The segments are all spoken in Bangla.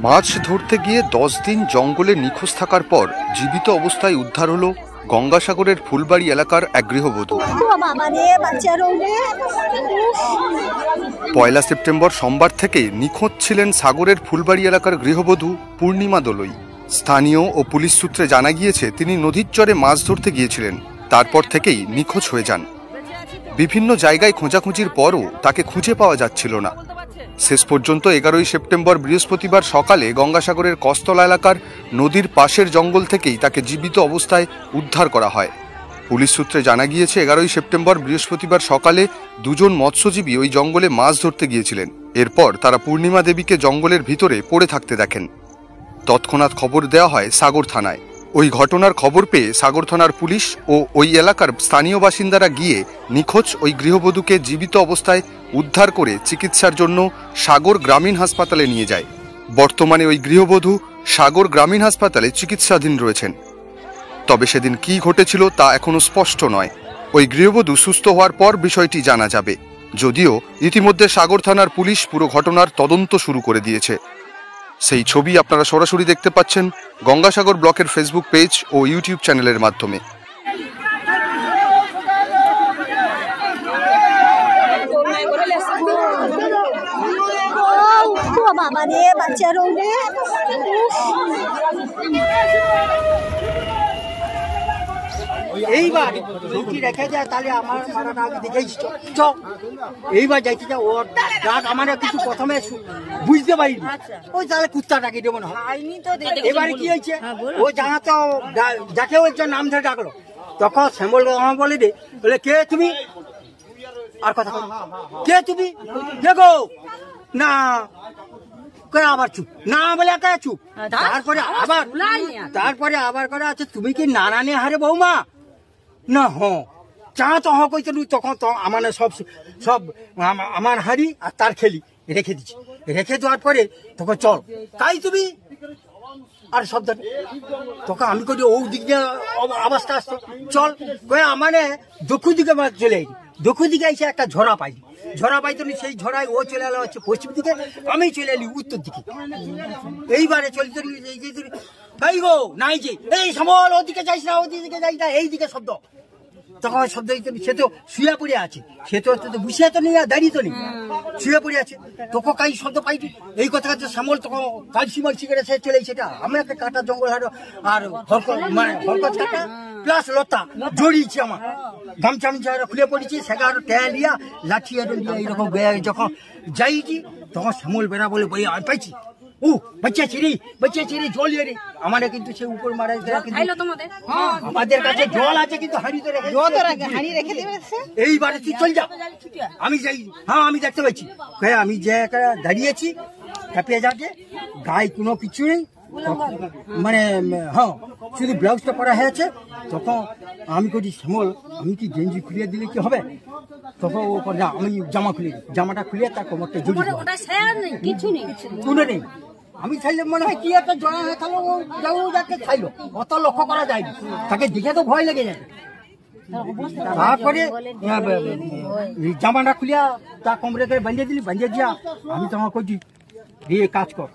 মাছ ধরতে গিয়ে 10 দিন জঙ্গলে নিখোঁজ থাকার পর জীবিত অবস্থায় উদ্ধার হলো গঙ্গাসাগরের ফুলবাড়ি এলাকার এক গৃহবধূ। 1 সেপ্টেম্বর সোমবার থেকে নিখোঁজ ছিলেন সাগরের ফুলবাড়ি এলাকার গৃহবধূ পূর্ণিমা দলুই। স্থানীয় ও পুলিশ সূত্রে জানা গিয়েছে তিনি নদীর চরে মাছ ধরতে গিয়েছিলেন, তারপর থেকেই নিখোঁজ হয়ে যান। বিভিন্ন জায়গায় খোঁজাখুঁজির পরও তাকে খুঁজে পাওয়া যাচ্ছিল না। শেষ পর্যন্ত 11 সেপ্টেম্বর বৃহস্পতিবার সকালে গঙ্গাসাগরের কস্তলা এলাকার নদীর পাশের জঙ্গল থেকেই তাকে জীবিত অবস্থায় উদ্ধার করা হয়। পুলিশ সূত্রে জানা গিয়েছে 11 সেপ্টেম্বর বৃহস্পতিবার সকালে দুজন মৎস্যজীবী ওই জঙ্গলে মাছ ধরতে গিয়েছিলেন। এরপর তারা পূর্ণিমা দেবীকে জঙ্গলের ভিতরে পড়ে থাকতে দেখেন। তৎক্ষণাৎ খবর দেওয়া হয় সাগর থানায়। ওই ঘটনার খবর পেয়ে সাগর থানার পুলিশ ও ওই এলাকার স্থানীয় বাসিন্দারা গিয়ে নিখোঁজ ওই গৃহবধূকে জীবিত অবস্থায় উদ্ধার করে চিকিৎসার জন্য সাগর গ্রামীণ হাসপাতালে নিয়ে যায়। বর্তমানে ওই গৃহবধূ সাগর গ্রামীণ হাসপাতালে চিকিৎসাধীন রয়েছেন। তবে সেদিন কী ঘটেছিল তা এখনো স্পষ্ট নয়। ওই গৃহবধূ সুস্থ হওয়ার পর বিষয়টি জানা যাবে। যদিও ইতিমধ্যে সাগর থানার পুলিশ পুরো ঘটনার তদন্ত শুরু করে দিয়েছে। সেই ছবি আপনারা সরাসরি দেখতে পাচ্ছেন গঙ্গাসাগর ব্লকের ফেসবুক পেজ ও ইউটিউব চ্যানেলের মাধ্যমে। এইবার যদি রেখে যায় তাহলে আমার মারাটা আগে দেখেই এইবার যাইতে যা ওর ডাক আমার কিছু প্রথমে বুঝতে পারিনি, ওই তাহলে কুত্তাটাকে দেবো না। এবারে কি হয়েছে, ও জানা তো যাকে ওই নাম ধরে ডাকলো, তখন শ্যামল আমার বলে দে, বলে কে তুমি, আর কথা কে তুমি, দেখো না আবার চুপ না বলে একা চুপ। তারপরে আবার করে আছে, তুমি কি নানা নে হারে বৌমা না হ চা তো হ কইতে তখন তো আমার সব আমার হাড়ি আর তার খেলি রেখে দিচ্ছি। রেখে দেওয়ার পরে তখন চল তাই তুমি আর শব্দ, তখন আমি করি ও দিক দিয়ে অবস্থা আসতো চল মানে দক্ষিণ দিকে চলে আইনি। দক্ষিণ দিকে এসে একটা ঝরা পাইনি, ঝরা পাইতো সেই ঝড়ায় ও চলে এলো হচ্ছে পশ্চিম দিকে, আমি চলে এলি উত্তর দিকে। এইবারে চলতে তাই গো নাই যে এই সমল ওদিকে যাইস না, ওদিকে যাইস না, এইদিকে শব্দ। তখন শব্দ সে তো শুয়ে পড়ে আছে, সে তো বসে তো নেই আর দাঁড়িয়ে তো নেই, শুয়ে পড়ে আছে। তখন কাই শব্দ পাইনি, এই কথা শ্যামল তখন কালসি মালসি করে সে চলে সেটা আমরা একটা কাটা জঙ্গল হারো আর হরকত কাটা প্লাস লতা জড়িয়েছি, আমার গামছা মিছা খুলে পড়েছি, সেগা আরো ট্যা লিয়া লাঠি আরো লিয়া এইরকম যখন যাইছি তখন শ্যামল বেড়া বলে বই আর পাইছি ও বাচ্চা ছিড়ি জল রে আমাদের কিন্তু সে উপর মারা আমাদের কাছে জল আছে কিন্তু হাঁড়িতে রেখে এইবারে তুই চল যা, আমি যাই। হ্যাঁ আমি দেখতে পাচ্ছি, আমি যে দাঁড়িয়েছি হ্যাপিয়া যাকে গায়ে কোনো কিছু নেই, মানে হ্যাঁ শুধু ব্লাউজটা পরা হয়েছে। তখন আমি করি শ্যামল আমি কি গেঞ্জি খুলিয়ে দিলে কি হবে, তখন ও না আমি জামা খুলে দিই, জামাটা খুলিয়ে তার কোমরটা জড়িয়ে কোনো নেই। আমি চাইলে মনে হয় কি একটা জড়া হয়ে থাকলো, ও যাকে খাইলো অত লক্ষ্য করা যায়নি, তাকে দেখে তো ভয় লেগে যায়। তারপরে জামাটা খুলিয়া তার কোমরে করে বাঁধিয়ে দিলি, বাঁধিয়ে দিয়া আমি তোমার করছি দিয়ে কাজ কর,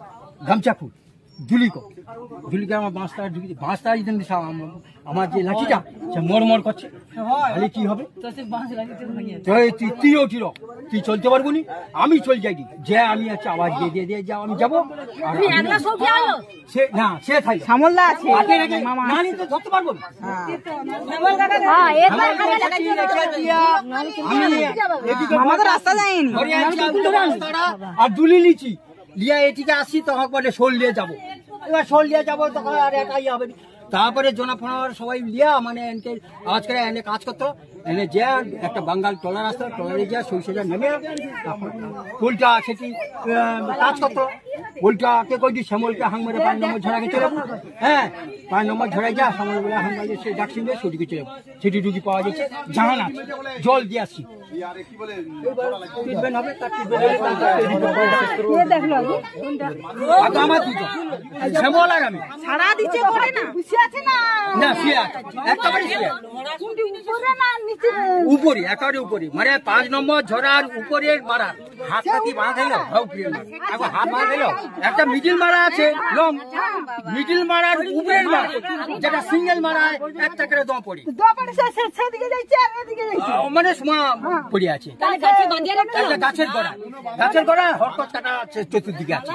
গামছা খুল, ঝুলিকে আমার বাঁশটা আমার যে লাঠিটা সে মর করছে, তাহলে কি হবে, তুই চলতে পারবো নি, আমি চল যাই যে আমি আছে আওয়াজ দিয়ে যাও আমি যাবো। সে খাই ধরতে পারবো আর দুলি নিচ্ছি লিয়া এটিকে আসি তখন বলে শোল নিয়ে যাবো, এবার শোল নিয়ে যাবো তখন আর একাই হবে। তারপরে জোনা ফোনার সবাই লিয়া মানে আওয়াজ করে এনে কাজ করতো, এনে যে একটা বাঙ্গাল ট্রলার আসতো, ট্রলারে যা সরিষা নেমে পোলটা সেটি কাজ করতো। পোলটাকে কই শ্যামলকে হাং মেরে 5 নম্বর ঝড়াকে চলে, হ্যাঁ 5 নম্বর ঝড়াই যা শ্যামল বলে হাং মারে সে ডাকসিন দিয়ে সেটিকে চলে, সেটি ডুগি পাওয়া যাচ্ছে, জাহান আছে জল দিয়ে আসছি। শ্যামল আর আমি সারা দিচ্ছে উপরে একেবারে উপরে মানে 5 নম্বর ঝড়ার উপরে মারা হাত কাটি বাঁধা দিল, হাত বাঁধা দিল দাঁড়াও, একটা মিডিল মারা আছে লং, মিডিল মারার উপরের মারা যেটা সিঙ্গেল মারা 1 টাকার দম পড়ি মানে পড়ে আছে একটা গাছের গোড়া হরকত কাটা আছে চতুর্দিকে আছে।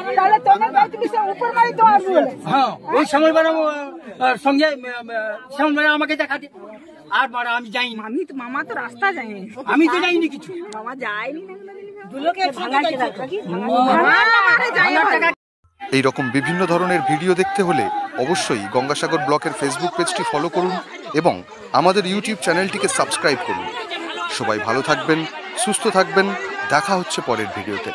হ্যাঁ ওই সময় মারা সঙ্গে শ্যামল মারা আমাকে দেখাতে, আর মারা আমি যাইনি। মামা তো রাস্তা যায়নি, আমি তো যাইনি কিছু। মামা যায়নি এই রকম বিভিন্ন ধরনের ভিডিও দেখতে হলে অবশ্যই গঙ্গাসাগর ব্লকের ফেসবুক পেজটি ফলো করুন এবং আমাদের ইউটিউব চ্যানেলটিকে সাবস্ক্রাইব করুন। সবাই ভালো থাকবেন, সুস্থ থাকবেন, দেখা হচ্ছে পরের ভিডিওতে।